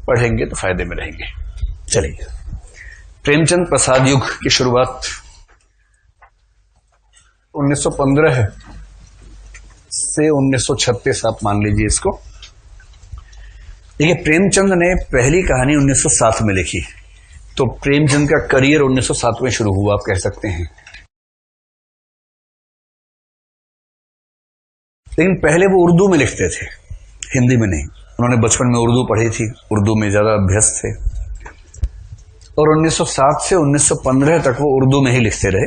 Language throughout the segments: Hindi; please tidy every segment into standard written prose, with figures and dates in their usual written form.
पढ़ेंगे तो फायदे में रहेंगे। चलिए, प्रेमचंद प्रसाद युग की शुरुआत 1915 से 1936 आप मान लीजिए इसको। देखिए, प्रेमचंद ने पहली कहानी 1907 में लिखी, तो प्रेमचंद का करियर 1907 में शुरू हुआ, आप कह सकते हैं। लेकिन पहले वो उर्दू में लिखते थे, हिंदी में नहीं। उन्होंने बचपन में उर्दू पढ़ी थी, उर्दू में ज्यादा अभ्यस्त थे, और 1907 से 1915 तक वो उर्दू में ही लिखते रहे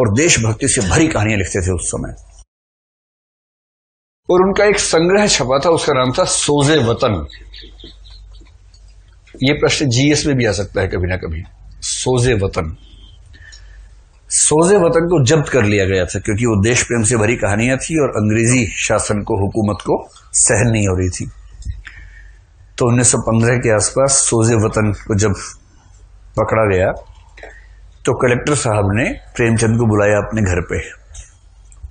और देशभक्ति से भरी कहानियां लिखते थे उस समय। और उनका एक संग्रह छपा था, उसका नाम था सोजे वतन। ये प्रश्न जीएस में भी आ सकता है कभी ना कभी। सोजे वतन, सोजे वतन को जब्त कर लिया गया था क्योंकि वो देश प्रेम से भरी कहानियां थी और अंग्रेजी शासन को, हुकूमत को सहन नहीं हो रही थी। तो 1915 के आसपास सोजे वतन को जब पकड़ा गया तो कलेक्टर साहब ने प्रेमचंद को बुलाया अपने घर पे,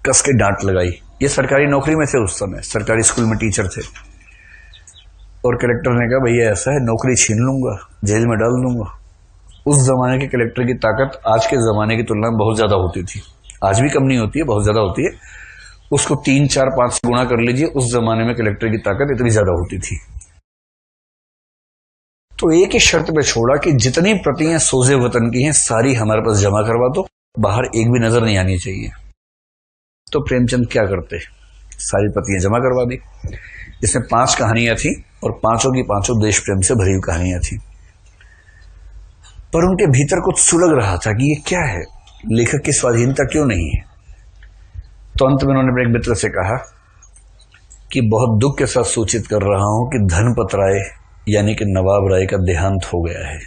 कस के डांट लगाई। ये सरकारी नौकरी में थे उस समय, सरकारी स्कूल में टीचर थे। और कलेक्टर ने कहा, भैया ऐसा है, नौकरी छीन लूंगा, जेल में डाल दूंगा। उस जमाने के कलेक्टर की ताकत आज के जमाने की तुलना में बहुत ज्यादा होती थी। आज भी कम नहीं होती है, बहुत ज्यादा होती है। उसको 3, 4, 5 गुना कर लीजिए, उस जमाने में कलेक्टर की ताकत इतनी ज्यादा होती थी। तो एक ही शर्त पे छोड़ा कि जितनी प्रतियां सोजे वतन की हैं सारी हमारे पास जमा करवा दो, बाहर एक भी नजर नहीं आनी चाहिए। तो प्रेमचंद क्या करते, सारी प्रतियां जमा करवा दी। इसमें 5 कहानियां थी और पांचों की पांचों देश प्रेम से भरी हुई कहानियां थी। पर उनके भीतर कुछ सुलग रहा था कि ये क्या है, लेखक की स्वाधीनता क्यों नहीं है। तो अंत में उन्होंने अपने एक मित्र से कहा कि बहुत दुख के साथ सूचित कर रहा हूं कि धनपत राय यानी कि नवाब राय का देहांत हो गया है।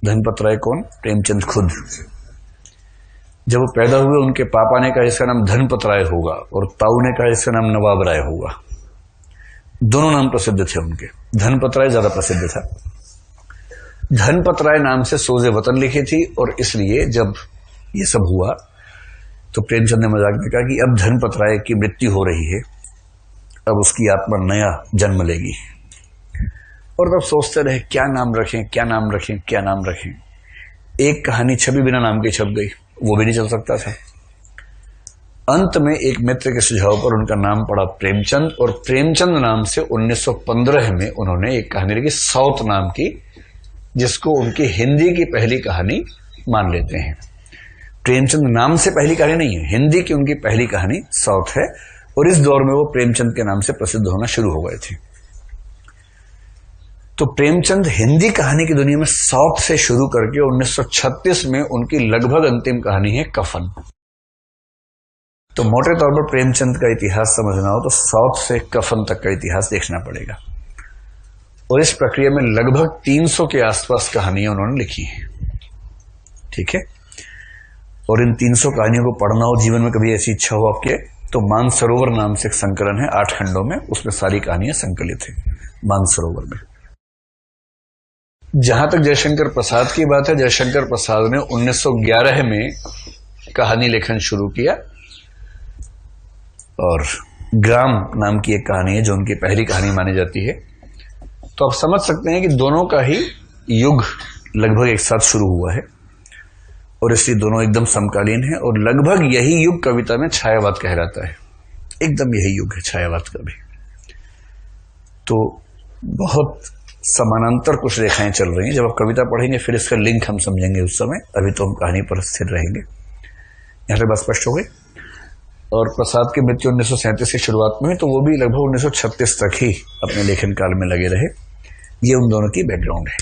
धनपत राय कौन? प्रेमचंद खुद। जब वो पैदा हुए उनके पापा ने कहा इसका नाम धनपत राय होगा और ताऊ ने कहा इसका नाम नवाब राय होगा। दोनों नाम प्रसिद्ध थे उनके, धनपत राय ज्यादा प्रसिद्ध था। धनपत राय नाम से सोजे वतन लिखी थी और इसलिए जब ये सब हुआ तो प्रेमचंद ने मजाक में कहा कि अब धनपत राय की मृत्यु हो रही है, अब उसकी आत्मा नया जन्म लेगी। और तब सोचते रहे क्या नाम रखें, क्या नाम रखें, क्या नाम रखें। एक कहानी छपी बिना नाम की छप गई, वो भी नहीं चल सकता था। अंत में एक मित्र के सुझाव पर उनका नाम पड़ा प्रेमचंद, और प्रेमचंद नाम से 1915 में उन्होंने एक कहानी लिखी साउथ नाम की, जिसको उनकी हिंदी की पहली कहानी मान लेते हैं। प्रेमचंद नाम से पहली कहानी नहीं है, हिंदी की उनकी पहली कहानी साउथ है। और इस दौर में वो प्रेमचंद के नाम से प्रसिद्ध होना शुरू हो गए थे। तो प्रेमचंद हिंदी कहानी की दुनिया में साउथ से शुरू करके 1936 में उनकी लगभग अंतिम कहानी है कफन। तो मोटे तौर पर प्रेमचंद का इतिहास समझना हो तो साउथ से कफन तक का इतिहास देखना पड़ेगा। और इस प्रक्रिया में लगभग 300 के आसपास कहानियां उन्होंने लिखी हैं। ठीक है, और इन 300 कहानियों को पढ़ना हो, जीवन में कभी ऐसी इच्छा हो आपके, तो मानसरोवर नाम से एक संकलन है 8 खंडों में, उसमें सारी कहानियां संकलित है मानसरोवर में। जहां तक जयशंकर प्रसाद की बात है, जयशंकर प्रसाद ने 1911 में कहानी लेखन शुरू किया और ग्राम नाम की एक कहानी है जो उनकी पहली कहानी मानी जाती है। तो आप समझ सकते हैं कि दोनों का ही युग लगभग एक साथ शुरू हुआ है और इसलिए दोनों एकदम समकालीन है। और लगभग यही युग कविता में छायावाद कहलाता है, एकदम यही युग है छायावाद का भी। तो बहुत समानांतर कुछ रेखाएं चल रही हैं। जब आप कविता पढ़ेंगे फिर इसका लिंक हम समझेंगे उस समय, अभी तो हम कहानी पर स्थिर रहेंगे। यहां पे बात स्पष्ट हो गई। और प्रसाद की मृत्यु 1937 की शुरुआत में, तो वो भी लगभग 1936 तक ही अपने लेखन काल में लगे रहे। ये उन दोनों की बैकग्राउंड है।